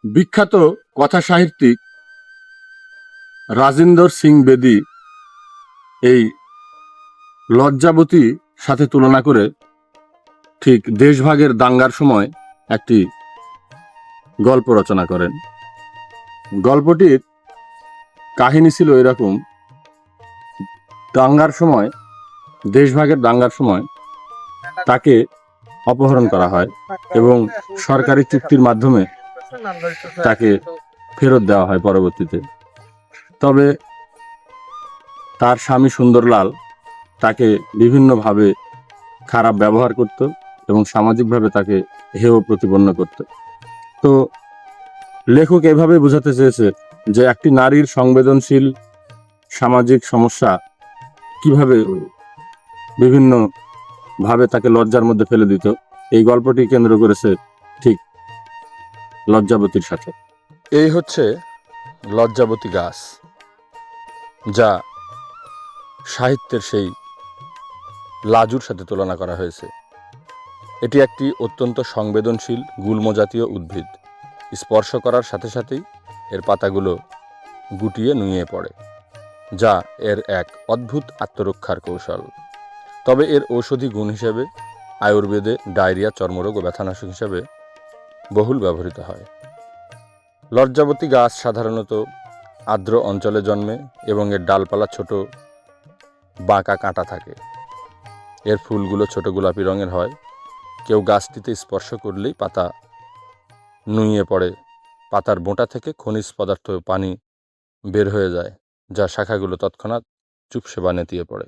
বিখ্যাত কথা সাহিত্যিক রাজেন্দর সিং বেদি এই লজ্জাবতী সাথে তুলনা করে ঠিক দেশভাগের দাঙ্গার সময় একটি গল্প রচনা করেন। গল্পটির কাহিনী ছিল এরকম: দেশভাগের দাঙ্গার সময় তাকে অপহরণ করা হয় এবং সরকারি চুক্তির মাধ্যমে তাকে ফেরত দেওয়া হয় পরবর্তীতে। তবে তার স্বামী সুন্দরলাল তাকে বিভিন্নভাবে খারাপ ব্যবহার করত এবং সামাজিকভাবে তাকে হেয় প্রতিপন্ন করত। তো লেখক এভাবে বোঝাতে চেয়েছে যে একটি নারীর সংবেদনশীল সামাজিক সমস্যা কিভাবে বিভিন্ন ভাবে তাকে লজ্জার মধ্যে ফেলে দিত। এই গল্পটি কেন্দ্র করেছে ঠিক লজ্জাবতীর সাথে। এই হচ্ছে লজ্জাবতী গাছ, যা সাহিত্যের সেই লাজুর সাথে তুলনা করা হয়েছে। এটি একটি অত্যন্ত সংবেদনশীল গুল্ম জাতীয় উদ্ভিদ। স্পর্শ করার সাথে সাথেই এর পাতাগুলো গুটিয়ে নুয়ে পড়ে, যা এর এক অদ্ভুত আত্মরক্ষার কৌশল। তবে এর ঔষধি গুণ হিসেবে আয়ুর্বেদে ডায়রিয়া, চর্মরোগ ও ব্যথানাশক হিসেবে বহুল ব্যবহৃত হয়। লজ্জাবতী গাছ সাধারণত আর্দ্র অঞ্চলে জন্মে এবং এর ডালপালা ছোট বাঁকা কাঁটা থাকে। এর ফুলগুলো ছোট গোলাপি রঙের হয়। কেউ গাছটিতে স্পর্শ করলেই পাতা নুয়ে পড়ে। পাতার বোঁটা থেকে খনিজ পদার্থ ও পানি বের হয়ে যায়, যা শাখাগুলো তৎক্ষণাৎ চুপসে বা নেতিয়ে পড়ে।